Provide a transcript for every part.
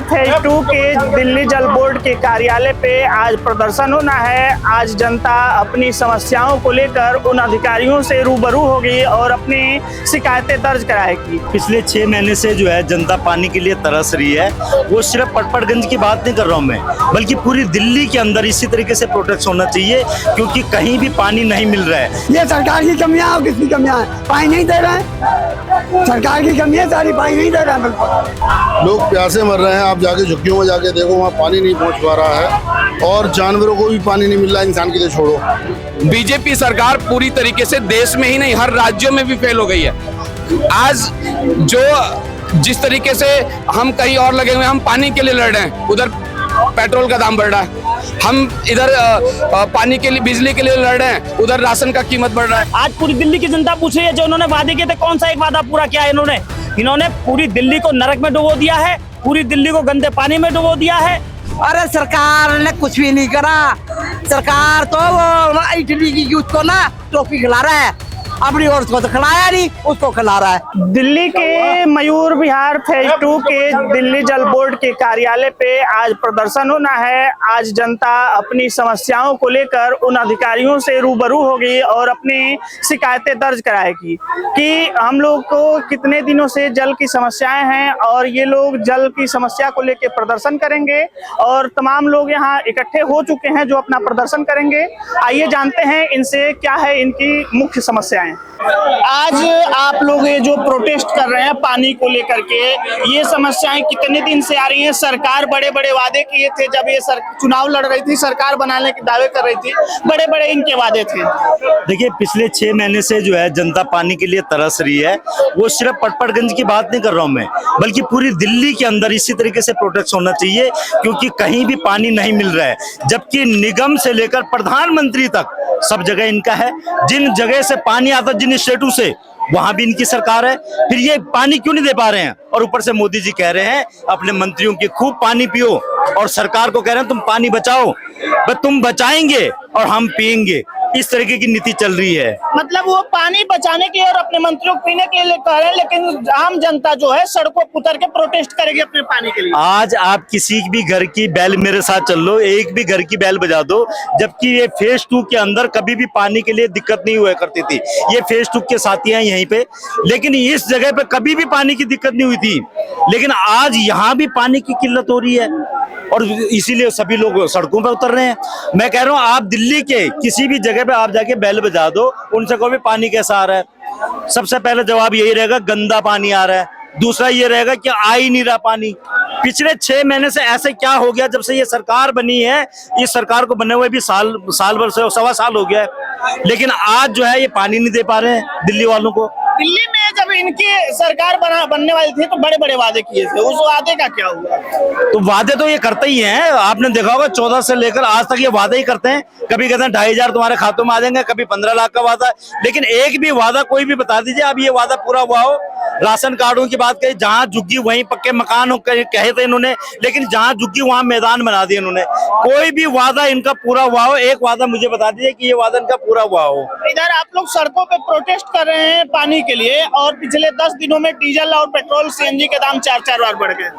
Phase 2 के दिल्ली जल board के कार्यालय पे आज प्रदर्शन होना है। आज जनता अपनी समस्याओं को लेकर उन अधिकारियों से रूबरू होगी और अपनी शिकायतें दर्ज कराएगी। पिछले 6 महीने से जो है जनता पानी के लिए तरस रही है। वो सिर्फ पटपड़गंज की बात नहीं कर रहा हूँ मैं, बल्कि पूरी दिल्ली के अंदर इसी तरीके से प्रोटेक्ट होना चाहिए, क्योंकि कहीं भी पानी नहीं मिल रहा है। ये सरकार की कमियां और किसकी कमियां है? पानी नहीं दे रहे हैं, सरकार की कमी है, सारी पानी नहीं दे रहा है। लोग प्यासे मर रहे हैं। आप जाके झुग्गियों में जाके देखो, वहाँ पानी नहीं पहुँच पा रहा है और जानवरों को भी पानी नहीं मिल रहा है, इंसान के लिए छोड़ो। बीजेपी सरकार पूरी तरीके से देश में ही नहीं हर राज्यों में भी फेल हो गई है। आज जिस तरीके से हम कहीं और लगे हुए, हम पानी के लिए लड़ रहे हैं, उधर पेट्रोल का दाम बढ़ रहा है। हम इधर पानी के लिए, बिजली के लिए लड़ रहे हैं, उधर राशन का कीमत बढ़ रहा है। आज पूरी दिल्ली की जनता पूछ रही है, जो उन्होंने वादे किए थे कौन सा एक वादा पूरा किया है इन्होंने पूरी दिल्ली को नरक में डुबो दिया है, पूरी दिल्ली को गंदे पानी में डुबो दिया है। अरे सरकार ने कुछ भी नहीं करा। सरकार तो वो इटली की यूथ को ना टोपी खिला रहा है, अपनी और उसको तो खिलाया नहीं, उसको खिला रहा है। दिल्ली के मयूर विहार फेज 2 के दिल्ली जल बोर्ड के कार्यालय पे आज प्रदर्शन होना है। आज जनता अपनी समस्याओं को लेकर उन अधिकारियों से रूबरू होगी और अपनी शिकायतें दर्ज कराएगी कि हम लोग को कितने दिनों से जल की समस्याएं हैं और ये लोग जल की समस्या को लेकर प्रदर्शन करेंगे और तमाम लोग यहाँ इकट्ठे हो चुके हैं जो अपना प्रदर्शन करेंगे। आइए जानते हैं इनसे क्या है इनकी मुख्य समस्याएं। आज आप लोग ये जो प्रोटेस्ट कर रहे हैं पानी को लेकर के, ये समस्याएं कितने दिन से आ रही हैं? सरकार बड़े बड़े वादे किए थे जब ये चुनाव लड़ रही थी, सरकार बनाने के दावे कर रही थी, बड़े बड़े इनके वादे थे। देखिए, पिछले 6 महीने से जो है जनता पानी के लिए तरस रही है। वो सिर्फ पटपड़गंज की बात नहीं कर रहा हूँ मैं, बल्कि पूरी दिल्ली के अंदर इसी तरीके से प्रोटेक्ट होना चाहिए, क्योंकि कहीं भी पानी नहीं मिल रहा है। जबकि निगम से लेकर प्रधानमंत्री तक सब जगह इनका है। जिन जगह से पानी आता, जिन स्टेटों से, वहां भी इनकी सरकार है। फिर ये पानी क्यों नहीं दे पा रहे हैं? और ऊपर से मोदी जी कह रहे हैं अपने मंत्रियों की खूब पानी पियो, और सरकार को कह रहे हैं तुम पानी बचाओ, बस तुम बचाएंगे और हम पिएंगे। इस तरीके की नीति चल रही है। मतलब वो पानी बचाने के और अपने मंत्रियों को पीने के लिए कह रहे हैं, लेकिन आम जनता जो है सड़कों पर उतर के प्रोटेस्ट करेगी अपने पानी के लिए। आज आप किसी भी घर की बैल मेरे साथ चल लो, एक भी घर की बैल बजा दो, जबकि ये फेज 2 के अंदर कभी भी पानी के लिए दिक्कत नहीं हुआ करती थी। ये फेज 2 के साथी हैं यहीं पे, लेकिन इस जगह पे कभी भी पानी की दिक्कत नहीं हुई थी। लेकिन आज यहाँ भी पानी की किल्लत हो रही है और इसीलिए सभी लोग सड़कों पर उतर रहे हैं। मैं कह रहा हूँ, आप दिल्ली के किसी भी जगह पे आप जाके बैल बजा दो, उनसे कहो भी पानी कैसा आ रहा है। सबसे पहले जवाब यही रहेगा, गंदा पानी आ रहा है। दूसरा ये रहेगा कि आ ही नहीं रहा पानी। पिछले 6 महीने से ऐसे क्या हो गया? जब से ये सरकार बनी है, इस सरकार को बने हुए भी साल भर से, 1.25 साल हो गया है, लेकिन आज जो है ये पानी नहीं दे पा रहे हैं दिल्ली वालों को। दिल्ली में जब इनकी सरकार बनने वाली थी तो बड़े बड़े वादे किए थे, उस वादे का क्या हुआ? तो वादे तो ये करते ही हैं। आपने देखा होगा 14 से लेकर आज तक ये वादे ही करते हैं। कभी कहते हैं 2,500 तुम्हारे खातों में आ जाएंगे, कभी 15 लाख का वादा, लेकिन एक भी वादा कोई भी बता दीजिए अब ये वादा पूरा हुआ हो। राशन कार्डों की बात कही, जहां झुग्गी वहीं पक्के मकान हो कहे थे इन्होंने, लेकिन जहां झुग्गी वहां मैदान बना दिए इन्होंने। कोई भी वादा इनका पूरा हुआ हो? एक वादा मुझे बता दीजिए कि ये वादा इनका पूरा हुआ हो। इधर आप लोग सड़कों पे प्रोटेस्ट कर रहे हैं पानी के लिए, और पिछले 10 दिनों में डीजल और पेट्रोल सीएनजी के दाम 4-4 बार बढ़ गए।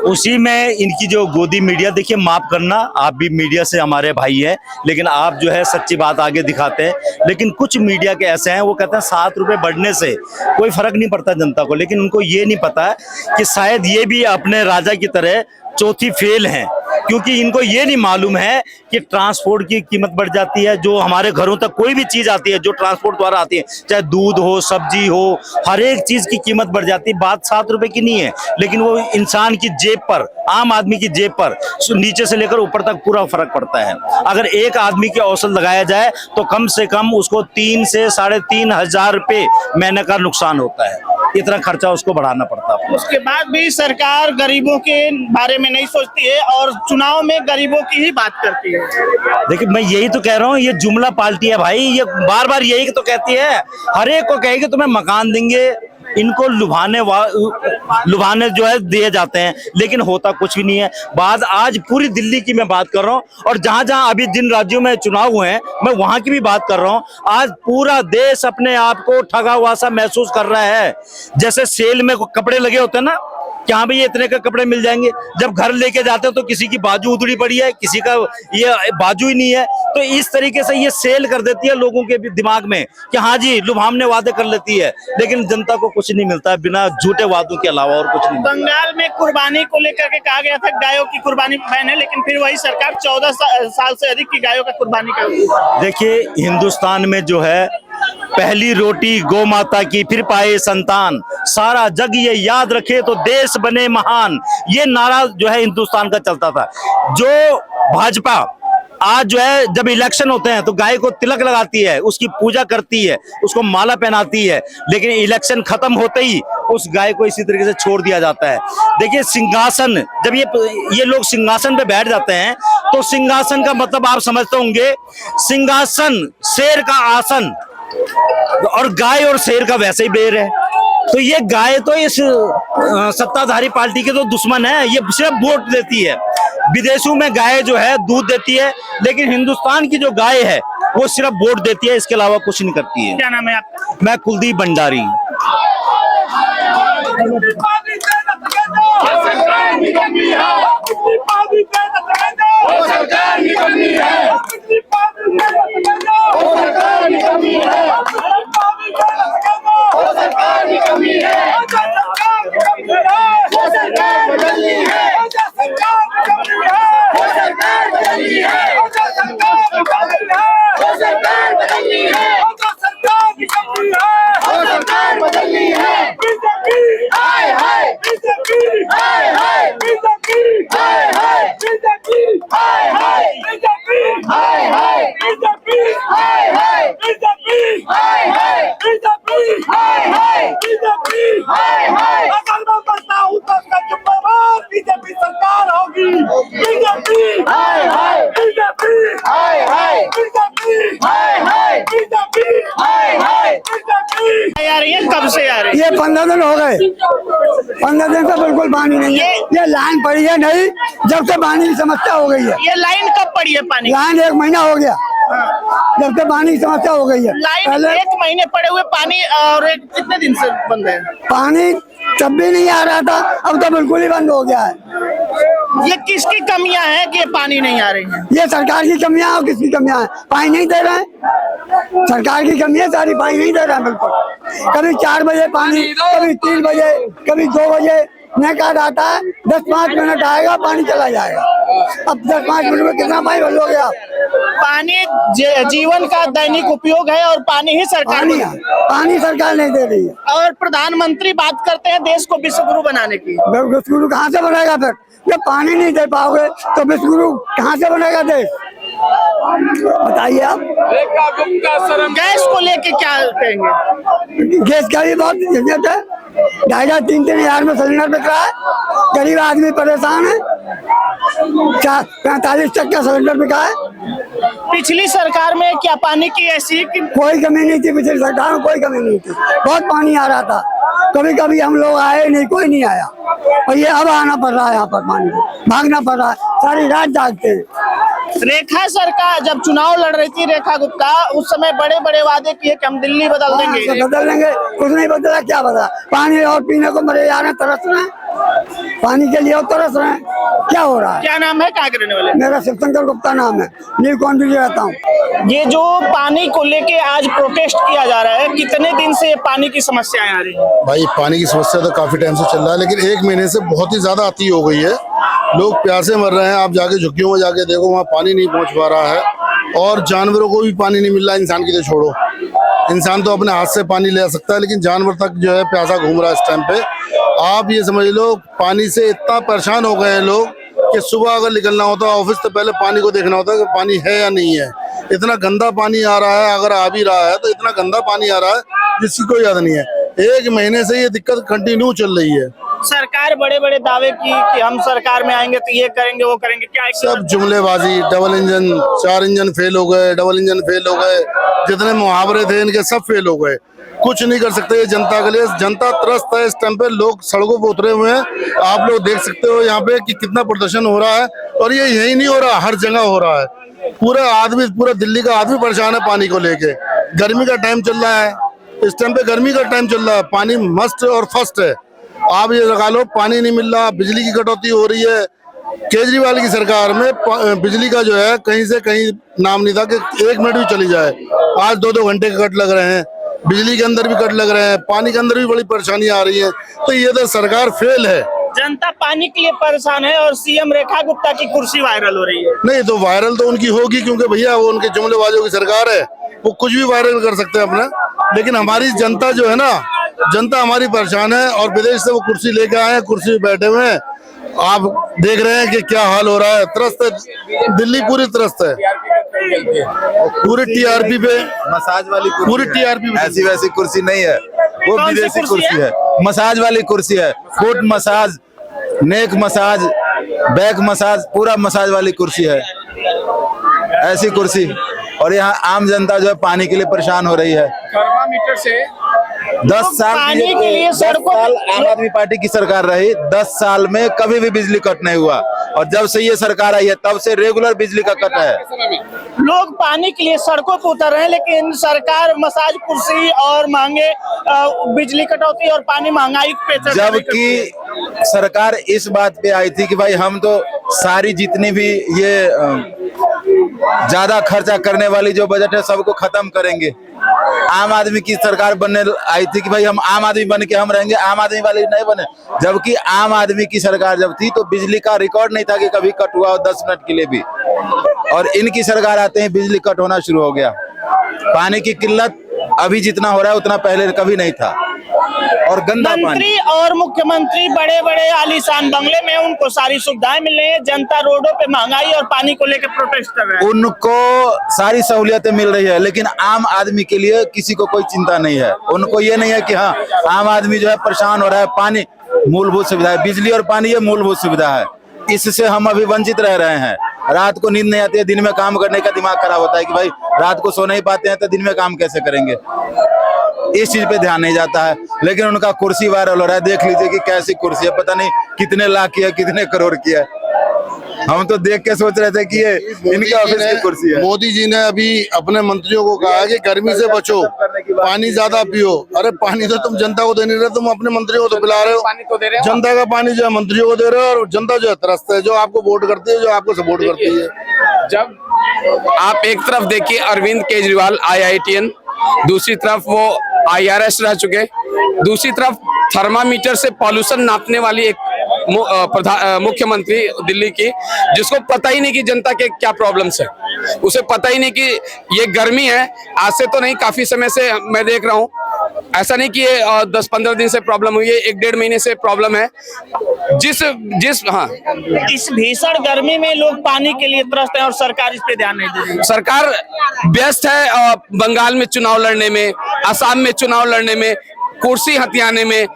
उसी में इनकी जो गोदी मीडिया, देखिए माफ करना, आप भी मीडिया से हमारे भाई हैं, लेकिन आप जो है सच्ची बात आगे दिखाते हैं। लेकिन कुछ मीडिया के ऐसे हैं, वो कहते हैं 7 रुपए बढ़ने से कोई फर्क नहीं पड़ता जनता को, लेकिन उनको ये नहीं पता कि शायद ये भी अपने राजा की तरह चौथी फेल हैं, क्योंकि इनको ये नहीं मालूम है कि ट्रांसपोर्ट की कीमत बढ़ जाती है। जो हमारे घरों तक कोई भी चीज आती है जो ट्रांसपोर्ट द्वारा आती है, चाहे दूध हो, सब्जी हो, हर एक चीज की कीमत बढ़ जाती है। बात 7 रुपए की नहीं है, लेकिन वो इंसान की जेब पर, आम आदमी की जेब पर नीचे से लेकर ऊपर तक पूरा फर्क पड़ता है। अगर एक आदमी के औसत लगाया जाए तो कम से कम उसको 3 से 3,500 रुपए महीने का नुकसान होता है। इतना खर्चा उसको बढ़ाना पड़ता है। उसके बाद भी सरकार गरीबों के बारे में नहीं सोचती है और चुनाव में गरीबों की ही बात करती है। देखिए, मैं यही तो कह रहा हूँ, ये जुमला पार्टी है भाई। ये बार बार यही तो कहती है, हर एक को कहेगी तुम्हें मकान देंगे, इनको लुभाने जो है दिए जाते हैं, लेकिन होता कुछ भी नहीं है। बात आज पूरी दिल्ली की मैं बात कर रहा हूँ, और जहां जहां अभी जिन राज्यों में चुनाव हुए हैं मैं वहां की भी बात कर रहा हूँ। आज पूरा देश अपने आप को ठगा हुआ सा महसूस कर रहा है। जैसे सेल में कपड़े लगे होते हैं ना, कि हाँ भाई इतने का कपड़े मिल जाएंगे। जब घर लेके जाते हो तो किसी की बाजू उधड़ी पड़ी है, किसी का ये बाजू ही नहीं है। तो इस तरीके से ये सेल कर देती है लोगों के दिमाग में कि हाँ जी लुभावने वादे कर लेती है, लेकिन जनता को कुछ नहीं मिलता है बिना झूठे वादों के अलावा और कुछ नहीं। बंगाल में कुर्बानी को लेकर के कहा गया था गायों की कुर्बानी बैन है, लेकिन फिर वही सरकार 14 साल से अधिक की गायों का कुर्बानी कर रही है। देखिए हिंदुस्तान में जो है पहली रोटी गौ माता की फिर पाए संतान, सारा जग ये याद रखे तो देश बने महान, ये नारा जो है हिंदुस्तान का चलता था। जो भाजपा आज जो है जब इलेक्शन होते हैं तो गाय को तिलक लगाती है, उसकी पूजा करती है, उसको माला पहनाती है, लेकिन इलेक्शन खत्म होते ही उस गाय को इसी तरीके से छोड़ दिया जाता है। देखिए सिंहासन, जब ये लोग सिंहासन पे बैठ जाते हैं तो सिंहासन का मतलब आप समझते होंगे, सिंहासन शेर का आसन, और गाय और शेर का वैसे ही बेर है। तो ये गाय तो इस सत्ताधारी पार्टी के तो दुश्मन है, ये सिर्फ वोट देती है। विदेशों में गाय जो है दूध देती है, लेकिन हिंदुस्तान की जो गाय है वो सिर्फ वोट देती है, इसके अलावा कुछ नहीं करती है। क्या नाम है आपका? मैं कुलदीप भंडारी। आ रही है, कब से आ रही है? ये 15 दिन हो गए, 15 दिन से बिल्कुल पानी नहीं है। ये लाइन पड़ी है नहीं, जब से पानी की समस्या हो गई है। ये लाइन कब पड़ी है पानी? लाइन 1 महीना हो गया, जब से पानी की समस्या हो गई है। लाइन 1 महीने पड़े हुए पानी, और कितने दिन से बंद है? पानी तब भी नहीं आ रहा था, अब तो बिल्कुल ही बंद हो गया है। ये किसकी कमियां हैं कि ये पानी नहीं आ रही है? ये सरकार की कमियां और किसकी कमियां हैं? पानी नहीं दे रहे हैं, सरकार की कमी है सारी, पानी नहीं दे रहा है बिल्कुल। कभी 4 बजे पानी, कभी 3 बजे, कभी 2 बजे नहीं कहा जाता है। 10-5 मिनट आएगा पानी चला जाएगा। अब 10-5 मिनट में कितना पानी भर लोगे आप? पानी जीवन का दैनिक उपयोग है, और पानी ही सरकार पानी सरकार नहीं दे रही है। और प्रधानमंत्री बात करते हैं देश को विश्व गुरु बनाने की। विश्व गुरु कहाँ से बनेगा फिर? जब पानी नहीं दे पाओगे तो विश्व गुरु कहाँ से बनेगा देश? बताइए आप। गैस को लेके क्या कहेंगे? गैस का भी बहुत झंझट है, 2,500-3,000 हजार में सिलेंडर बिक रहा है, गरीब आदमी परेशान है। 45 तक का सिलेंडर बिका है। पिछली सरकार में क्या पानी की ऐसी कोई कमी नहीं थी, पिछली सरकार में कोई कमी नहीं थी, बहुत पानी आ रहा था। कभी कभी हम लोग आए नहीं, कोई नहीं आया, और ये अब आना पड़ रहा है, यहाँ पर पानी भागना पड़ रहा है, सारी रात जागते हैं। रेखा सरकार जब चुनाव लड़ रही थी, रेखा गुप्ता, उस समय बड़े बड़े वादे किए कि हम दिल्ली बदल देंगे। बदल देंगे, कुछ नहीं बदला। क्या बदला? पानी और पीने को मरे जा रहे हैं, तरस रहे हैं, पानी के लिए और तरस रहे हैं। क्या हो रहा है? क्या नाम है, कहाँ के रहने वाले? मेरा शिवशंकर गुप्ता नाम है, न्यू कॉन्टिन्यू रहता हूँ। ये जो पानी को लेके आज प्रोटेस्ट किया जा रहा है, कितने दिन से ये पानी की समस्याएं आ रही है? भाई पानी की समस्या तो काफी टाइम से चल रहा है, लेकिन 1 महीने से बहुत ही ज्यादा आती हो गई है। लोग प्यासे मर रहे हैं। आप जाके झुग्गियों में जाके देखो, वहाँ पानी नहीं पहुँच पा रहा है, और जानवरों को भी पानी नहीं मिल रहा है। इंसान की तो छोड़ो, इंसान तो अपने हाथ से पानी ले सकता है, लेकिन जानवर तक जो है प्यासा घूम रहा है इस टाइम पे। आप ये समझ लो, पानी से इतना परेशान हो गए हैं लोग कि सुबह अगर निकलना होता है ऑफिस तो पहले पानी को देखना होता है कि पानी है या नहीं है। इतना गंदा पानी आ रहा है, अगर आ भी रहा है तो इतना गंदा पानी आ रहा है जिसकी कोई याद नहीं है। 1 महीने से ये दिक्कत कंटिन्यू चल रही है। सरकार बड़े बड़े दावे की कि हम सरकार में आएंगे तो ये करेंगे वो करेंगे, क्या सब जुमलेबाजी। डबल इंजन, 4 इंजन फेल हो गए, डबल इंजन फेल हो गए, जितने मुहावरे थे इनके सब फेल हो गए। कुछ नहीं कर सकते ये जनता के लिए। जनता त्रस्त है इस टाइम पे, लोग सड़कों पर उतरे हुए हैं। आप लोग देख सकते हो यहाँ पे कि कितना प्रदर्शन हो रहा है, और ये यही नहीं हो रहा, हर जगह हो रहा है। पूरा दिल्ली का आदमी परेशान है पानी को लेके। गर्मी का टाइम चल रहा है, इस टाइम पे गर्मी का टाइम चल रहा है, पानी मस्ट और फर्स्ट है। आप ये लगा लो, पानी नहीं मिल रहा, बिजली की कटौती हो रही है। केजरीवाल की सरकार में बिजली का जो है कहीं से कहीं नाम नहीं था कि 1 मिनट भी चली जाए। आज 2-2 घंटे के कट लग रहे हैं, बिजली के अंदर भी कट लग रहे हैं, पानी के अंदर भी बड़ी परेशानी आ रही है। तो ये तो सरकार फेल है। जनता पानी के लिए परेशान है और सीएम रेखा गुप्ता की कुर्सी वायरल हो रही है। नहीं तो वायरल तो उनकी होगी, क्योंकि भैया वो उनके जुमलेबाजों की सरकार है, वो कुछ भी वायरल कर सकते हैं अपना। लेकिन हमारी जनता जो है ना, जनता हमारी परेशान है और विदेश से वो कुर्सी लेके आए हैं, कुर्सी पे बैठे हुए हैं। आप देख रहे हैं कि क्या हाल हो रहा है, त्रस्त है दिल्ली, पूरी त्रस्त है, पूरी टीआरपी पे, मसाज वाली पूरी टीआरपी पे। ऐसी वैसी कुर्सी नहीं है, वो कौन सी विदेशी कुर्सी कुर्सी है, मसाज वाली कुर्सी है, फुट मसाज, नेक मसाज, बैक मसाज, पूरा मसाज वाली कुर्सी है, ऐसी कुर्सी। और यहाँ आम जनता जो है पानी के लिए परेशान हो रही है। थर्मामीटर से 10 साल पानी के लिए 10 सड़कों साल आम आदमी पार्टी की सरकार रही, 10 साल में कभी भी बिजली कट नहीं हुआ, और जब से ये सरकार आई है तब से रेगुलर बिजली का कट है। लोग पानी के लिए सड़कों पर उतर रहे हैं, लेकिन सरकार मसाज कुर्सी और महंगे बिजली कटौती और पानी महंगाई पे चर्चा नहीं करती है। जबकि सरकार इस बात पे आई थी कि भाई हम तो सारी जितनी भी ये ज्यादा खर्चा करने वाली जो बजट है सबको खत्म करेंगे। आम आदमी की सरकार बनने आई थी कि भाई हम आम आदमी बन के हम रहेंगे, आम आदमी वाले नहीं बने। जबकि आम आदमी की सरकार जब थी तो बिजली का रिकॉर्ड नहीं था कि कभी कट हुआ हो 10 मिनट के लिए भी, और इनकी सरकार आते ही बिजली कट होना शुरू हो गया। पानी की किल्लत अभी जितना हो रहा है उतना पहले कभी नहीं था, और गंदा पानी। मंत्री और मुख्यमंत्री बड़े बड़े आलीशान बंगले में, उनको सारी सुविधाएं मिल रही है, जनता रोडों पे महंगाई और पानी को लेकर प्रोटेस्ट कर रहे हैं। उनको सारी सहूलियतें मिल रही है, लेकिन आम आदमी के लिए किसी को कोई चिंता नहीं है। उनको ये नहीं है कि हाँ आम आदमी जो है परेशान हो रहा है। पानी मूलभूत सुविधा है, बिजली और पानी ये मूलभूत सुविधा है, इससे हम अभी वंचित रह रहे हैं। रात को नींद नहीं आती है, दिन में काम करने का दिमाग खराब होता है कि भाई रात को सो नहीं पाते हैं तो दिन में काम कैसे करेंगे, इस चीज पे ध्यान नहीं जाता है। लेकिन उनका कुर्सी वायरल हो रहा है, देख लीजिए कि कैसी कुर्सी है, पता नहीं कितने लाख की है, कितने करोड़ की है। हम तो देख के सोच रहे थे कि ये इनके ऑफिस की कुर्सी है। मोदी जी ने अभी अपने मंत्रियों को कहा है कि गर्मी से बचो, पानी ज्यादा पियो। अरे पानी तो तुम जनता को दे नहीं रहे, तुम अपने मंत्रियों को तो पिला रहे हो। पानी तो दे रहे हो, जनता का पानी जो है मंत्रियों को दे रहे हो, और जनता जो है त्रस्त है, जो आपको वोट करती है, जो आपको सपोर्ट करती है। जब आप एक तरफ देखिए अरविंद केजरीवाल IITN, दूसरी तरफ वो IRS रह चुके, दूसरी तरफ थर्मामीटर से पॉल्यूशन नापने वाली एक मुख्यमंत्री दिल्ली की, जिसको पता ही नहीं कि जनता के क्या प्रॉब्लम्स है, उसे पता ही नहीं कि ये गर्मी है। आज से तो नहीं, काफी समय से मैं देख रहा हूँ, ऐसा नहीं कि ये 10-15 दिन से प्रॉब्लम हुई है, 1-1.5 महीने से प्रॉब्लम है। हाँ, इस भीषण गर्मी में लोग पानी के लिए त्रस्त हैं और सरकार इस पे ध्यान नहीं दे रही है। सरकार व्यस्त है बंगाल में चुनाव लड़ने में, असम में चुनाव लड़ने में, कुर्सी हथियाने में,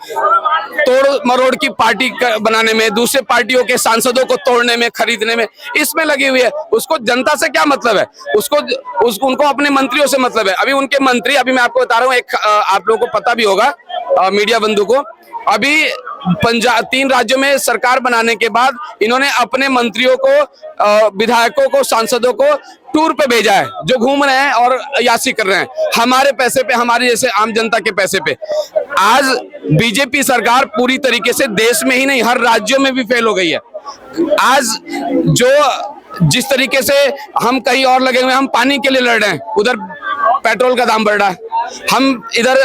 तोड़ मरोड़ की पार्टी बनाने में, दूसरे पार्टियों के सांसदों को तोड़ने में, खरीदने में, इसमें लगी हुई है। उसको जनता से क्या मतलब है, उनको अपने मंत्रियों से मतलब है। अभी उनके मंत्री, अभी मैं आपको बता रहा हूँ, एक आप लोगों को पता भी होगा मीडिया बंधु को, अभी 3 राज्यों में सरकार बनाने के बाद इन्होंने अपने मंत्रियों को, विधायकों को, सांसदों को टूर पे भेजा है, जो घूम रहे हैं और यासी कर रहे हैं हमारे पैसे पे, हमारे जैसे आम जनता के पैसे पे। आज बीजेपी सरकार पूरी तरीके से देश में ही नहीं हर राज्यों में भी फेल हो गई है। आज जिस तरीके से हम कहीं और लगे हुए, हम पानी के लिए लड़ रहे हैं, उधर पेट्रोल का दाम बढ़ रहा है, हम इधर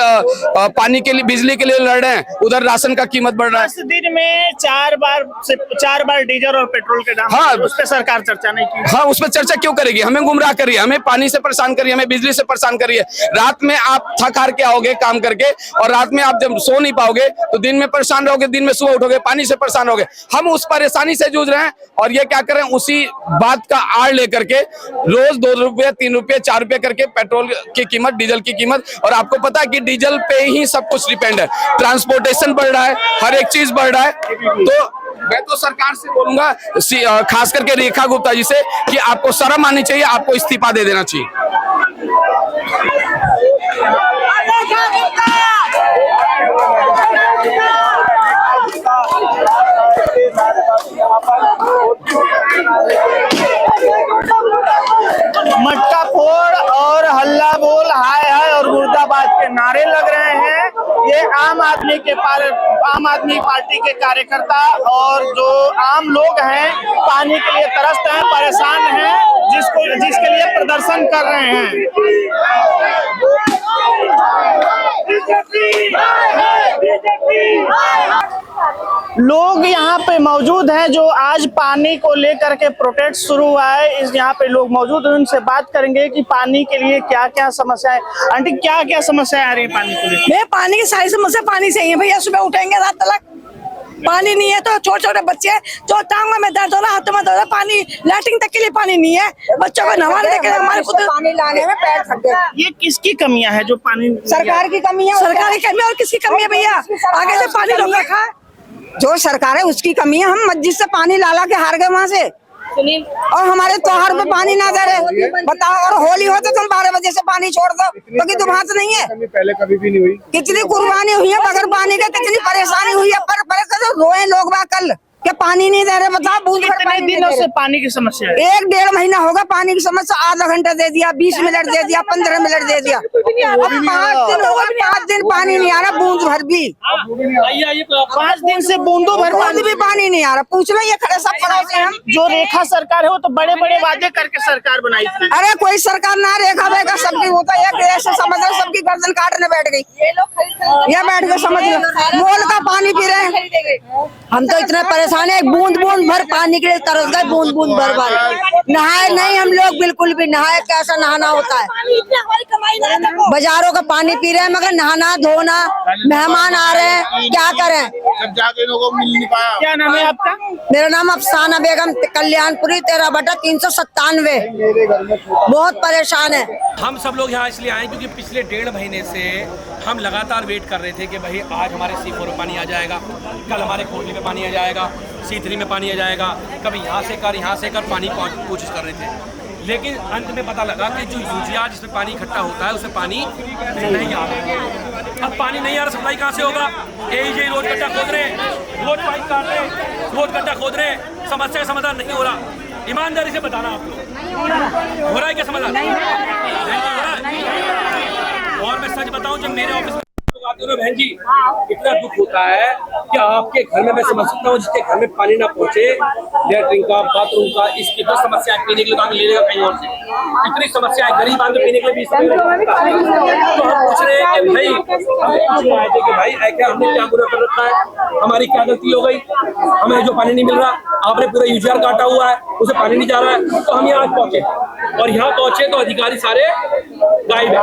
पानी के लिए, बिजली के लिए लड़ रहे हैं, उधर राशन का कीमत बढ़ रहा है। 10 दिन में 4 बार डीजल और पेट्रोल के दाम, हाँ, उस पर सरकार चर्चा नहीं की। हाँ, उस पर चर्चा क्यों करेगी? हमें गुमराह करिए, हमें पानी से परेशान करिए, हमें बिजली से परेशान करिए। रात में आप थक हार के आओगे काम करके, और रात में आप जब सो नहीं पाओगे तो दिन में परेशान रहोगे, दिन में सुबह उठोगे पानी से परेशान होगे। हम उस परेशानी से जूझ रहे हैं, और ये क्या करें, उसी बात का आड़ लेकर के रोज 2 रुपये, 3 रुपये, 4 रुपये करके पेट्रोल की कीमत, डीजल की कीमत, और आपको पता है कि डीजल पे ही सब कुछ डिपेंड है, ट्रांसपोर्टेशन बढ़ रहा है, हर एक चीज बढ़ रहा है। तो मैं तो सरकार से बोलूंगा, खास करके रेखा गुप्ता जी से, कि आपको शर्म आनी चाहिए, आपको इस्तीफा दे देना चाहिए। मटका फोड़ और हल्ला बोल, हाय हाय और मुर्दाबाद के नारे लग रहे हैं। ये ये आम आदमी पार्टी के कार्यकर्ता और जो आम लोग हैं पानी के लिए तरसते हैं, परेशान हैं, जिसके लिए प्रदर्शन कर रहे हैं। लोग यहाँ पे मौजूद हैं जो आज पानी को लेकर के प्रोटेस्ट शुरू हुआ है। इस यहाँ पे लोग मौजूद हैं, उनसे बात करेंगे कि पानी के लिए क्या क्या समस्याएं। आंटी, क्या क्या समस्याएं आ रही है पानी को लेकर? भैया पानी की सारी समस्या पानी से ही है भैया। सुबह उठेंगे रात तक पानी नहीं है, तो छोटे छोटे बच्चे जो टांगों में दर्द हो रहा, हाथों में दर्द हो रहा, पानी लैट्रिन तक के लिए पानी नहीं है, बच्चों को नहाने के लिए हमारे खुद पानी लाने में पैर थक गए। ये किसकी कमियां है जो पानी? सरकार की कमी है, सरकार की कमी और किसकी कमी है भैया? आगे से पानी रोक रखा है, जो सरकार है उसकी कमी है। हम मस्जिद से पानी ला के हार गए वहाँ से, और हमारे त्योहार पे पानी ना दे रहे, बताओ। और होली हो तो तुम 12 बजे से पानी छोड़ दो, क्योंकि तो बात नहीं है। पहले कभी भी नहीं हुई। कितनी कुर्बानी हुई है बगैर पानी के, कितनी परेशानी हुई है। पर रोए लोग बाग कल कि पानी नहीं दे रहे, बताओ। बूंद भर कितने दिनों से पानी की समस्या है? 1-1.5 महीना होगा पानी की समस्या। आधा घंटा दे दिया, 20 मिनट दे दिया, 15 मिनट दे दिया, अब 5 दिन पानी नहीं आ रहा, बूंद भर भी। 5 दिन से बूंदों भर भी पानी नहीं आ रहा। पूछ लो ये खड़े सब पड़ोसी हम। जो रेखा सरकार है वो तो बड़े बड़े वादे करके सरकार बनाई थी। अरे कोई सरकार ना रेखा वेखा, सबकी होता है। ऐसे समझ रहे, सबकी गर्दन काटने बैठ गई। ये बैठ के समझ लो, मोल का पानी पी रहे हैं। हम तो इतने परेशान है, बूंद बूंद भर पानी के लिए तरस गए, बूंद बूंद भर भर। नहाए नहीं हम लोग, बिल्कुल भी नहाए, कैसा नहाना होता है। बाजारों का पानी पी रहे हैं, मगर नहाना धोना, मेहमान आ रहे हैं, क्या करें। जाके लोगों को मिल नहीं पाया। क्या नाम है आपका? मेरा नाम अफसाना बेगम, कल्याणपुरी, 13/397। बहुत परेशान है। हम सब लोग यहाँ इसलिए आए क्योंकि पिछले 1.5 महीने से हम लगातार वेट कर रहे थे कि भाई आज हमारे C4 में पानी आ जाएगा, कल हमारे कोटली में पानी आ जाएगा, C3 में पानी आ जाएगा, कभी यहाँ से कर पानी कोशिश कर रहे थे। लेकिन अंत में पता लगा कि जो यूजिया जिसमें पानी इकट्ठा होता है उसमें पानी नहीं आ रहा। अब पानी नहीं आ रहा, सप्लाई कहाँ से होगा? यही रोज गड्ढा खोद रहे हैं, रोज पाइप काट रहे हैं, रोज गड्ढा खोद रहे हैं, समस्या का समाधान नहीं हो रहा। ईमानदारी से बताना आप लोग, हो रहा है क्या समाधान? नहीं हो रहा है। और मैं सच बताऊं, जब मेरे ऑफिस में लोग आते हो बहन जी, इतना दुख होता है कि आपके घर में, मैं समझ सकता हूँ जिसके घर में पानी ना पहुंचे, लेटरिन का, बाथरूम का, इसकी तो समस्या है, पीने के लिए तो ले लेगा कहीं और से। इतनी समस्या है, गरीब आदमी पीने के लिए भी। तो हम पूछ रहे हैं कि भाई, हम पूछने आए थे कि भाई ऐसा हमने क्या गुनाह कर रखा है, हमारी क्या गलती हो गई, हमें जो पानी नहीं मिल रहा, आपने पूरा यूजीआर काटा हुआ है, उसे पानी नहीं जा रहा है। तो हम यहाँ पहुंचे, और यहाँ पहुंचे तो अधिकारी सारे गायब है,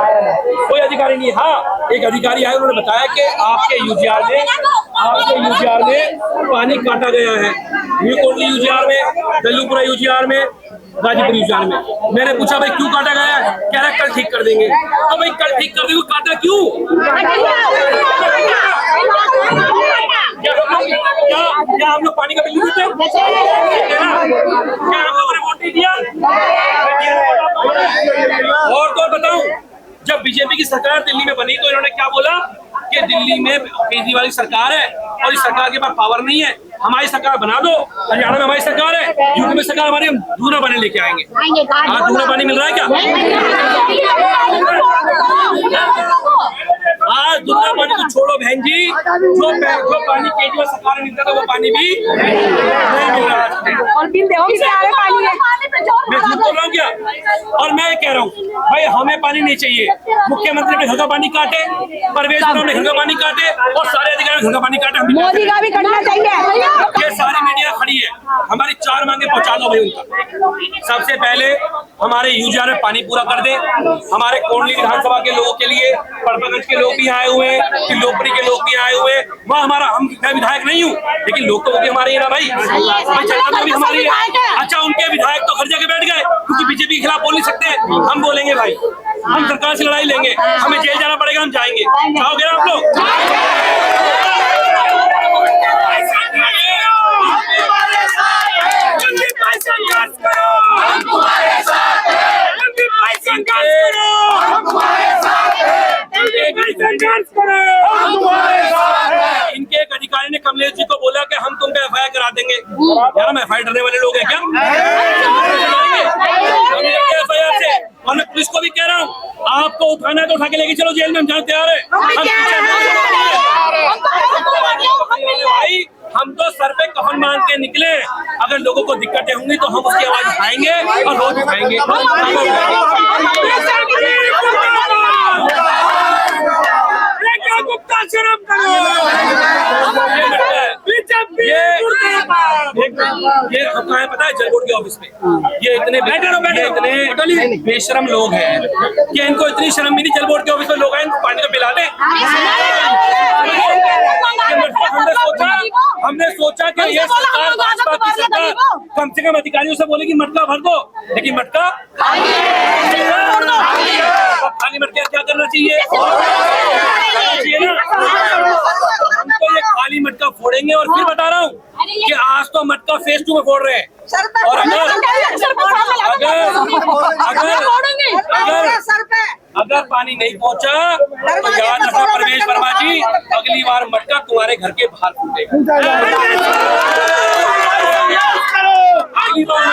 कोई अधिकारी नहीं। हाँ, एक अधिकारी आए, उन्होंने बताया कि आपके यूजीआर में पानी काटा गया है, न्यू कोटली यूजीआर में, दल्लूपुरा यूजीआर में, गाजीपुर यूजीआर में। मैंने पूछा भाई क्यों काटा गया है? कह रहा कल ठीक कर देंगे। तो भाई कल ठीक कर देंगे, काटा क्यों? क्या हम लोग पानी का बिल देते हैं? क्या हम लोगों ने वोट नहीं दिया? और तो बताऊं, जब बीजेपी की सरकार दिल्ली में बनी तो इन्होंने क्या बोला कि दिल्ली में केजरीवाल की सरकार है और इस सरकार के पास पावर नहीं है, हमारी सरकार बना दो। हरियाणा में हमारी सरकार है, यूपी में सरकार हमारी, हम दूना पानी लेके आएंगे। आज दूना पानी मिल रहा है क्या? आज दूना पानी तो छोड़ो बहन जी, जो पानी केजरीवाल सरकार ने मिलता था वो पानी भी नहीं मिल रहा है। और बिल दो मैं झूठ बोल रहा हूँ क्या? और मैं कह रहा हूँ भाई, हमें पानी नहीं चाहिए। मुख्यमंत्री ने घर का पानी काटे, परवेज ने घर का पानी काटे, और सारे अधिकारी घर का पानी काटे। मोदी का भी करना चाहिए। ये सारी मीडिया खड़ी है, हमारी 4 मांगे पहुंचा दो भाई उनका। सबसे पहले हमारे यूजीआर में पानी पूरा कर दे। हमारे कोटली विधानसभा के लोगों के लिए, पड़पागंज के लोग भी आए हुए हैं, तिलोपरी के लोग भी आए हुए हैं। वहाँ हमारा, मैं विधायक नहीं हूँ, लेकिन लोग तो वो भी हमारे ही ना भाई, जनता तो भी हमारी है। अच्छा, उनके विधायक तो घर जाके बैठ गए क्योंकि बीजेपी के खिलाफ बोल नहीं सकते। हम बोलेंगे भाई, हम सरकार से लड़ाई लेंगे, हमें जेल जाना पड़ेगा, हम जाएंगे। जाओगे ना आप लोग? इनके एक अधिकारी ने कमलेश जी को बोला कि हम तुम पे FIR करा देंगे। यार हम FIR डरने वाले लोग हैं क्या? FIR से, और मैं पुलिस को भी कह रहा हूँ, आपको उठाना है तो उठा के लेके चलो जेल में, हम जाने तैयार है। हम तो सर पे कफन बांध के निकले। अगर लोगों को दिक्कतें होंगी तो हम उसकी आवाज उठाएंगे और रोज उठाएंगे। गुप्ता शर्म करो। ये कहाँ है पता है? जल बोर्ड के ऑफिस में। ये इतने बेशरम लोग हैं कि इनको इतनी शर्म भी नहीं। जल बोर्ड के ऑफिस में लोग आए, इनको पानी तो पिला दे। हमने सोचा कि ये सरकार, भाजपा की सरकार, कम से कम अधिकारियों से बोले कि मटका भर दो, लेकिन मटका खाली मटका क्या करना चाहिए? हमको ये खाली मटका फोड़ेंगे। और फिर बता रहा हूँ कि आज तो मटका फेज 2 में फोड़ रहे हैं। और अगर पानी नहीं पहुंचा तो याद रखना परमेश वर्मा जी, अगली बार मटका तुम्हारे घर के बाहर फूटेगा। अगली बार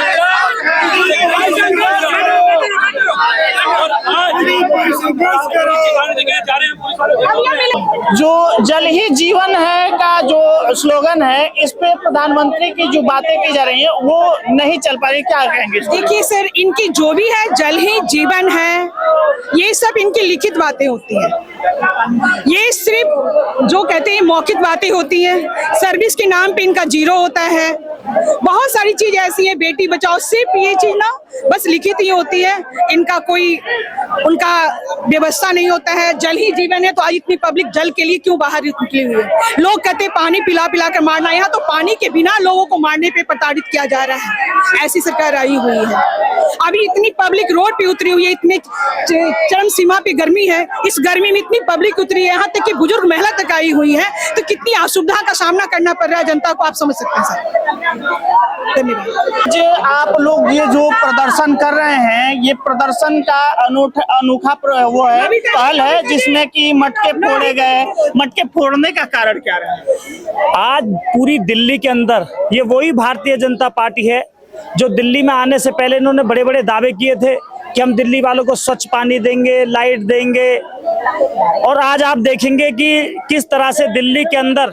जो जल ही जीवन है का जो स्लोगन है, इस पे प्रधानमंत्री की जो बातें की जा रही हैं वो नहीं चल पा रही, क्या कहेंगे? देखिए सर, इनकी जो भी है जल ही जीवन है, ये सब इनकी लिखित बातें होती हैं। ये सिर्फ जो कहते हैं मौखिक बातें होती हैं। सर्विस के नाम पे इनका 0 होता है। बहुत सारी चीज ऐसी है, बेटी बचाओ, सिर्फ ये चीज ना बस लिखित ही होती है। इनका कोई उनका व्यवस्था नहीं होता है। जल ही जीवन है तो आज इतनी पब्लिक जल के लिए क्यों बाहर निकली हुई है? लोग कहते हैं पानी पिला पिला कर मारना, यहाँ तो पानी के बिना लोगों को मारने पे प्रताड़ित किया जा रहा है। ऐसी सरकार आई हुई है। अभी इतनी पब्लिक रोड पे उतरी हुई है, इतने चरम सीमा पे गर्मी है। इस गर्मी में इतनी पब्लिक उतरी है, यहाँ तक कि बुजुर्ग महिला तक आई हुई है, तो कितनी असुविधा का सामना करना पड़ रहा है जनता को, आप समझ सकते हैं सर। धन्यवाद। जो आप लोग ये जो प्रदर्शन कर रहे हैं, ये प्रदर्शन का अनोखा वो है, पहल है, जिसमें कि मटके फोड़े गए। मटके फोड़ने का कारण क्या रहा? आज पूरी दिल्ली के अंदर ये वही भारतीय जनता पार्टी है जो दिल्ली में आने से पहले इन्होंने बड़े बड़े दावे किए थे कि हम दिल्ली वालों को स्वच्छ पानी देंगे, लाइट देंगे। और आज आप देखेंगे कि किस तरह से दिल्ली के अंदर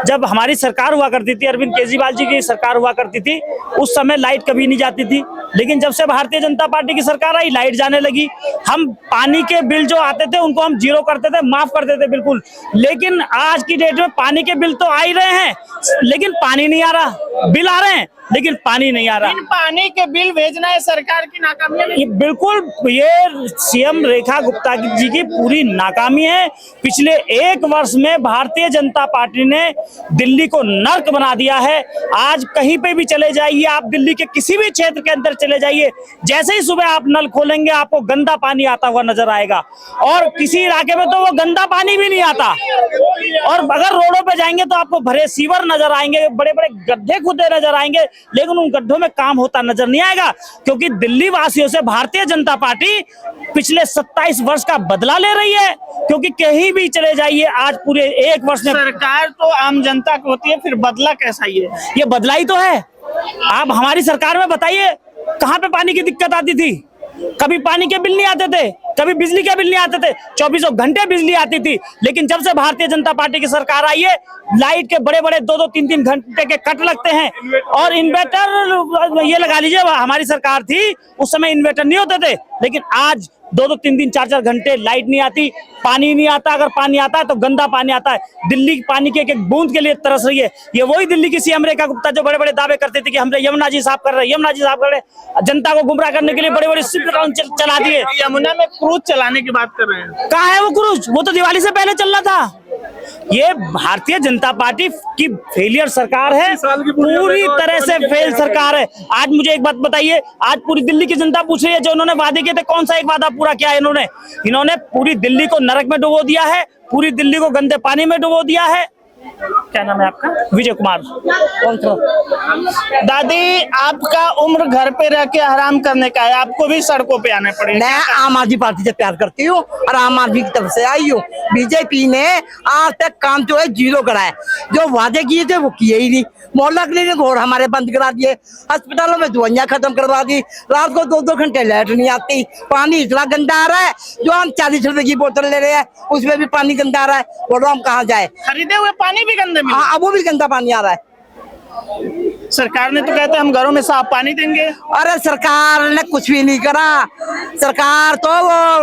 जब हमारी सरकार हुआ करती थी, अरविंद केजरीवाल जी की सरकार हुआ करती थी, उस समय लाइट कभी नहीं जाती थी। लेकिन जब से भारतीय जनता पार्टी की सरकार आई, लाइट जाने लगी। हम पानी के बिल जो आते थे उनको हम 0 करते थे, माफ कर देते बिल्कुल। लेकिन आज की डेट में पानी के बिल तो आ ही रहे हैं, लेकिन पानी नहीं आ रहा। बिल आ रहे हैं लेकिन पानी नहीं आ रहा। इन पानी के बिल भेजना है सरकार की नाकामी है। ये बिल्कुल, ये सीएम रेखा गुप्ता जी की पूरी नाकामी है। पिछले 1 वर्ष में भारतीय जनता पार्टी ने दिल्ली को नर्क बना दिया है। आज कहीं पे भी चले जाइए आप, दिल्ली के किसी भी क्षेत्र के अंदर चले जाइए, जैसे ही सुबह आप नल खोलेंगे आपको गंदा पानी आता हुआ नजर आएगा। और किसी इलाके में तो वो गंदा पानी भी नहीं आता। और अगर रोडों पे जाएंगे तो आपको भरे सीवर नजर आएंगे, बड़े बड़े गड्ढे खुदे नजर आएंगे, लेकिन उन गड्ढों में काम होता नजर नहीं आएगा। क्योंकि दिल्ली वासियों से भारतीय जनता पार्टी पिछले 27 वर्ष का बदला ले रही है। क्योंकि कहीं भी चले जाइए आज पूरे 1 वर्ष में सरकार तो आम जनता की होती है, फिर बदला कैसा ये बदला ही तो है। आप हमारी सरकार में बताइए कहाँ पे पानी की दिक्कत आती थी? कभी पानी के बिल नहीं आते थे, कभी बिजली के बिल नहीं आते थे, 24 घंटे बिजली आती थी। लेकिन जब से भारतीय जनता पार्टी की सरकार आई है, लाइट के बड़े बड़े 2-2, 3-3 घंटे के कट लगते हैं। और इन्वर्टर ये लगा लीजिए, हमारी सरकार थी उस समय इन्वर्टर नहीं होते थे, लेकिन आज 2-2, 3-3, 4-4 घंटे लाइट नहीं आती, पानी नहीं आता। अगर पानी आता है तो गंदा पानी आता है। दिल्ली पानी के एक बूंद के लिए तरस रही है। ये वही दिल्ली की सीएम रेखा गुप्ता जो बड़े बड़े दावे करते थे कि हमने यमुना जी साफ कर रहे हैं, यमुना जी साफ कर रहे हैं। जनता को गुमराह करने के लिए बड़े बड़े शिप चला दिए। यमुना में क्रूज चलाने की बात कर रहे हैं, कहाँ है वो क्रूज? वो तो दिवाली से पहले चलना था। ये भारतीय जनता पार्टी की फेलियर सरकार है, पूरी तरह से फेल सरकार है। आज मुझे एक बात बताइए, आज पूरी दिल्ली की जनता पूछ रही है जो उन्होंने वादे किए थे, कौन सा एक वादा पूरा किया है इन्होंने पूरी दिल्ली को नरक में डुबो दिया है, पूरी दिल्ली को गंदे पानी में डुबो दिया है। क्या नाम है आपका? विजय कुमार। दादी, आपका उम्र घर पे रह के आराम करने का है, आपको भी सड़कों पे आने पड़े। मैं आम आदमी पार्टी से प्यार करती हूँ और आम आदमी की तरफ से आई हूँ। बीजेपी ने आज तक काम जो है 0 करा है। जो वादे किए थे वो किए ही नहीं। मोहल्ला क्लिनिक और हमारे बंद करा दिए, अस्पतालों में दवाइयाँ खत्म करवा दी, रात को 2-2 घंटे लाइट नहीं आती, पानी इतना गंदा आ रहा है। जो हम 40 रुपए की बोतल ले रहे हैं उसमें भी पानी गंदा आ रहा है। बोलो हम कहाँ जाए? खरीदे हुए पानी भी गंदे मिल हाँ, वो भी गंदा पानी आ रहा है। सरकार ने तो कहते हैं हम घरों में साफ पानी देंगे। अरे सरकार ने कुछ भी नहीं करा। सरकार तो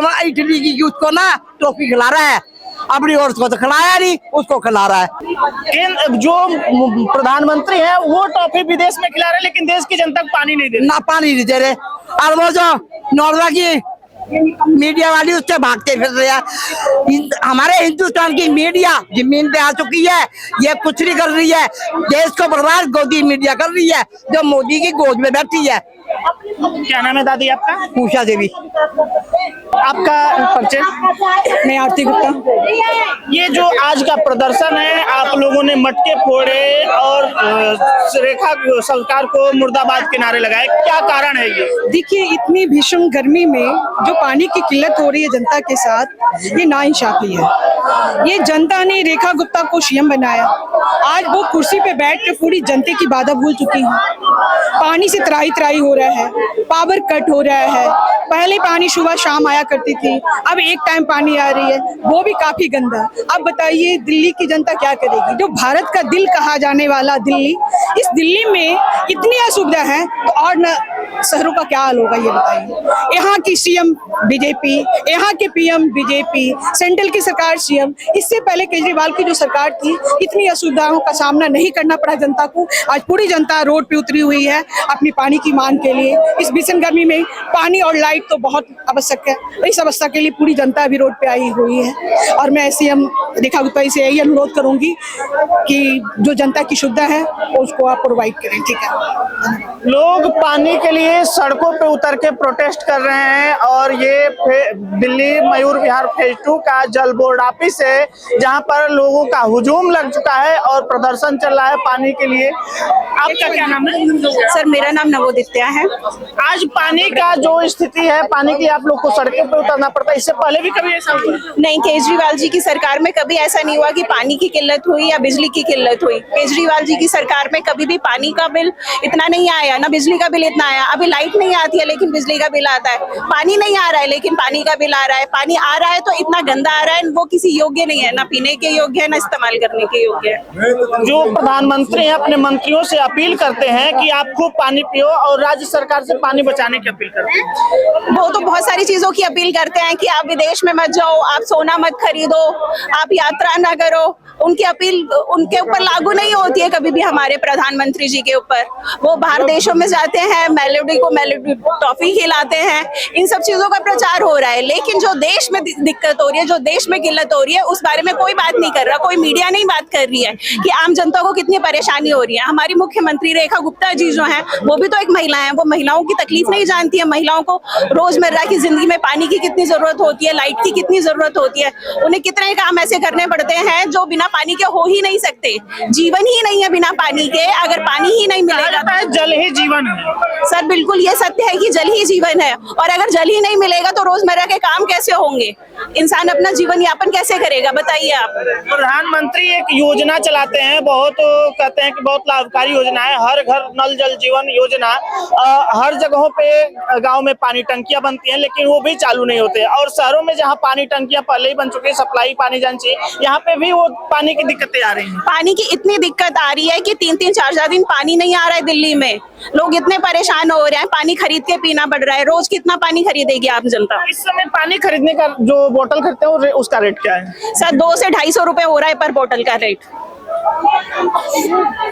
वो इटली की उसको ना टोपी खिला रहा है, अपनी औरत को तो खिलाया नहीं, उसको खिला रहा है। जो प्रधानमंत्री है वो टॉफी विदेश में खिला रहे हैं, लेकिन देश की जनता को पानी नहीं दे रहे। ना पानी नहीं दे रहे। और वो जो नॉर्वे की मीडिया वाली उससे भागते फिर रहे हैं। हमारे हिंदुस्तान की मीडिया जमीन पे आ चुकी है, ये कुछ नहीं कर रही है। देश को बर्बाद गोदी मीडिया कर रही है, जो मोदी की गोद में बैठी है। क्या नाम है दादी आपका? पूषा देवी। आपका परिचय? मैं आरती गुप्ता। ये जो आज का प्रदर्शन है, आप लोगों ने मटके फोड़े और रेखा सरकार को मुर्दाबाद के नारे लगाए, क्या कारण है ये? देखिए, इतनी भीषण गर्मी में जो पानी की किल्लत हो रही है जनता के साथ, ये नाइंसाफी है। ये जनता ने रेखा गुप्ता को सीएम बनाया, आज वो कुर्सी पे बैठ के पूरी जनता की बाधा भूल चुकी है। पानी से त्राही त्राही हो रहा है, पावर कट हो रहा है। पहले पानी सुबह शाम आया करती थी, अब एक टाइम पानी आ रही है, वो भी काफी गंदा। अब बताइए दिल्ली की जनता क्या करेगी? जो भारत का दिल कहा जाने वाला दिल्ली, इस दिल्ली में इतनी असुविधा है तो और न शहरों का क्या हाल होगा ये बताइए। यहाँ की सीएम बीजेपी, यहाँ के पीएम बीजेपी, सेंट्रल की सरकार सीएम। इससे पहले केजरीवाल की जो सरकार थी, इतनी असुविधाओं का सामना नहीं करना पड़ा जनता को। आज पूरी जनता रोड पे उतरी हुई है अपनी पानी की मांग के लिए। इस भीषण गर्मी में पानी और लाइट तो बहुत आवश्यक है, इस अवस्था के लिए पूरी जनता भी रोड पे आई हुई है। और मैं सीएम रेखा गुप्ता से यही अनुरोध करूंगी कि जो जनता की सुविधा है उसको आप प्रोवाइड करें। ठीक है। लोग पानी के लिए सड़कों पे उतर के प्रोटेस्ट कर रहे हैं और ये दिल्ली मयूर विहार फेज 2 का जल बोर्ड ऑफिस है, जहां पर लोगों का हुजूम लग चुका है और प्रदर्शन चल रहा है पानी के लिए। आपका क्या नाम है? सर, मेरा नाम नवोदित्या है। आज पानी का जो स्थिति है, पानी के लिए आप लोग को सड़कों पे उतरना पड़ता है, इससे पहले भी कभी ऐसा हुआ? नहीं, केजरीवाल जी की सरकार में कभी ऐसा नहीं हुआ कि पानी की किल्लत हुई या बिजली की किल्लत हुई। केजरीवाल जी की सरकार में कभी भी पानी का बिल इतना नहीं आया, ना बिजली का बिल इतना आया। अभी लाइट नहीं आती है लेकिन बिजली का बिल आता है, पानी नहीं आ रहा है लेकिन पानी का बिल आ रहा है। पानी आ रहा है तो इतना गंदा आ रहा है, वो किसी योग्य नहीं है, ना पीने के योग्य है, ना इस्तेमाल करने के योग्य है। जो प्रधानमंत्री हैं अपने मंत्रियों से अपील करते हैं कि आप खूब पानी पियो और राज्य सरकार से पानी बचाने की अपील करते हैं। वो तो बहुत सारी चीजों की अपील करते हैं कि आप विदेश में मत जाओ, आप सोना मत खरीदो, आप यात्रा ना करो। उनकी अपील उनके ऊपर लागू नहीं होती है कभी भी, हमारे प्रधानमंत्री जी के ऊपर। वो बाहर देशों में जाते हैं, मेलोडी को मेलोडी टॉफी खिलाते हैं, इन सब चीजों का प्रचार हो रहा है। लेकिन जो देश में दिक्कत हो रही है, जो देश में किल्लत हो रही है, उस बारे में कोई बात नहीं कर रहा, कोई मीडिया नहीं बात कर रही है कि आम जनता को कितनी परेशानी हो रही है। हमारी मुख्यमंत्री रेखा गुप्ता जी जो हैं, वो भी तो एक महिला है, वो महिलाओं की तकलीफ नहीं जानती है। महिलाओं को रोजमर्रा की जिंदगी में पानी की कितनी जरूरत होती है, लाइट की कितनी जरूरत होती है। उन्हें कितने काम ऐसे करने पड़ते हैं जो बिना पानी के हो ही नहीं सकते। जीवन ही नहीं है बिना पानी के। अगर पानी ही नहीं मिलेगा, जल ही जीवन है। सर बिल्कुल ये सत्य है कि जल ही जीवन है, और अगर जल ही नहीं मिलेगा तो रोजमर्रा के काम कैसे होंगे? इंसान अपना जीवन यापन कैसे करेगा, बताइए आप। प्रधानमंत्री एक योजना चलाते हैं, बहुत कहते हैं कि बहुत लाभकारी योजना है, हर घर नल जल जीवन योजना। हर जगहों पे गांव में पानी टंकियां बनती हैं, लेकिन वो भी चालू नहीं होते। और शहरों में जहां पानी टंकियां पहले ही बन चुकी है, सप्लाई पानी जानी चाहिए, यहाँ पे भी वो पानी की दिक्कतें आ रही हैं। पानी की इतनी दिक्कत आ रही है कि 3-3 4-4 दिन पानी नहीं आ रहा है दिल्ली में। लोग इतने परेशान हो रहे हैं, पानी खरीद के पीना पड़ रहा है। रोज कितना पानी खरीदेगी आप जनता? इस समय पानी खरीदने का जो बोतल खरीदते हैं उसका रेट क्या है? सर 200 से 250 रुपए हो रहा है पर बोतल का रेट।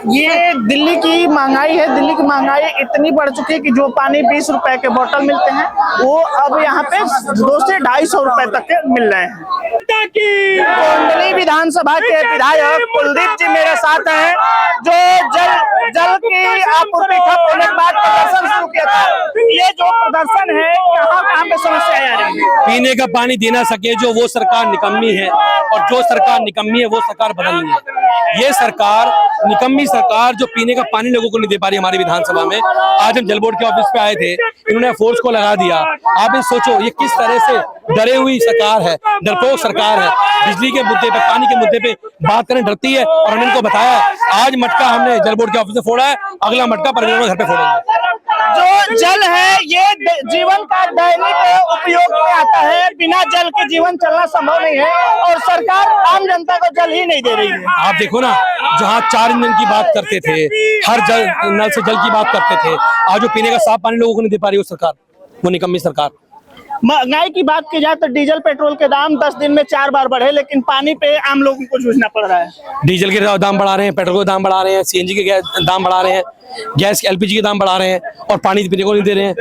ये दिल्ली की महंगाई है। दिल्ली की महंगाई इतनी बढ़ चुकी है कि जो पानी 20 रुपए के बोतल मिलते हैं, वो अब यहाँ पे 200 से 250 रुपए तक के मिल रहे हैं। गोंडली विधानसभा के विधायक कुलदीप जी मेरे साथ हैं, जो जल की आपूर्ति ठप होने के बाद प्रदर्शन शुरू किया था। ये जो प्रदर्शन है, कहाँ पे समस्याएं आ रही है? पीने का पानी दे ना सके जो वो सरकार निकम्मी है, और जो सरकार निकम्मी है वो सरकार बदलनी है। ये सरकार निकम्मी सरकार जो पीने का पानी लोगों को नहीं दे पा रही। हमारी विधानसभा में आज हम जल बोर्ड के ऑफिस पे आए थे, इन्होंने फोर्स को लगा दिया। आप सोचो ये किस तरह से डरे हुई सरकार है, डरपोक सरकार है। बिजली के मुद्दे पे, पानी के मुद्दे पे बात करने डरती है। और हमने इनको बताया, आज मटका हमने जल बोर्ड के ऑफिस में फोड़ा है, अगला मटका परिजनों के घर पे फोड़ेंगे। जो जल है ये जीवन का दैनिक उपयोग में आता है। बिना जल के जीवन चलना संभव नहीं है और सरकार आम जनता को जल ही नहीं दे रही है। आप देखो ना, जहाँ 4 इंजन की बात करते थे, हर जल नल से जल की बात करते थे, आज जो पीने का साफ पानी लोगों को नहीं दे पा रही हो सरकार, वो निकम्मी सरकार। महंगाई की बात की जाए तो डीजल पेट्रोल के दाम 10 दिन में 4 बार बढ़े, लेकिन पानी पे आम लोगों को जूझना पड़ रहा है। डीजल के दाम बढ़ा रहे हैं, पेट्रोल के दाम बढ़ा रहे हैं, सीएनजी के दाम बढ़ा रहे हैं, गैस एलपीजी के दाम बढ़ा रहे हैं और पानी पीने को नहीं दे रहे हैं।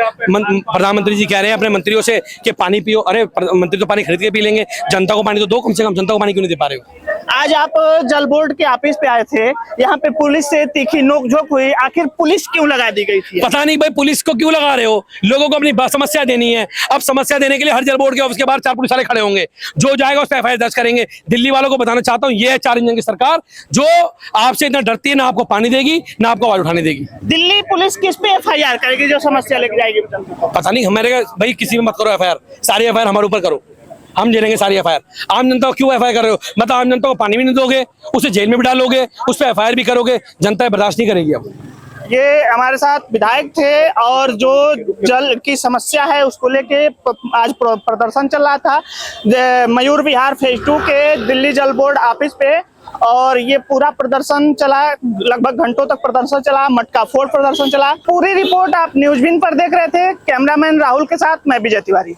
प्रधानमंत्री जी कह रहे हैं अपने मंत्रियों से कि पानी पियो। अरे मंत्री तो पानी खरीद के पी लेंगे, जनता को पानी तो दो कम से कम। जनता को पानी क्यों नहीं दे पा रहे हो? आज आप जल बोर्ड के ऑफिस पे आए थे, यहाँ पे पुलिस से तीखी नोकझोंक हुई। आखिर पुलिस क्यों लगा दी गई थी? पता नहीं भाई, पुलिस को क्यों लगा रहे हो? लोगों को अपनी समस्या देनी है। अब समस्या देने के लिए हर जल बोर्ड के ऑफिस के बाहर 4 पुलिस वाले खड़े होंगे, जो जाएगा उस पर एफआईआर दर्ज करेंगे। दिल्ली वालों को बताना चाहता हूँ, ये है 4 इंजन की सरकार जो आपसे इतना डरती है, ना आपको पानी देगी ना आपको आवाज उठाने देगी। दिल्ली पुलिस किस पे एफआईआर करेगी जो समस्या लेके जाएगी? पता नहीं, हमारे भाई किसी में मत करो एफआईआर, सारी एफआईआर हमारे ऊपर करो, हम झेलेंगे सारी एफआईआर। आम जनता को क्यों एफआईआर कर रहे हो? मतलब आम जनता को पानी भी नहीं दोगे, उसे जेल में भी डालोगे, उस पर एफआईआर भी करोगे, जनता बर्दाश्त नहीं करेगी। अब ये हमारे साथ विधायक थे और जो जल की समस्या है उसको लेके आज प्रदर्शन चल रहा था मयूर विहार फेज 2 के दिल्ली जल बोर्ड ऑफिस पे, और ये पूरा प्रदर्शन चला, लगभग घंटों तक प्रदर्शन चला, मटका फोड़ प्रदर्शन चला। पूरी रिपोर्ट आप न्यूज़ विन पर देख रहे थे। कैमरामैन राहुल के साथ मैं विजय तिवारी।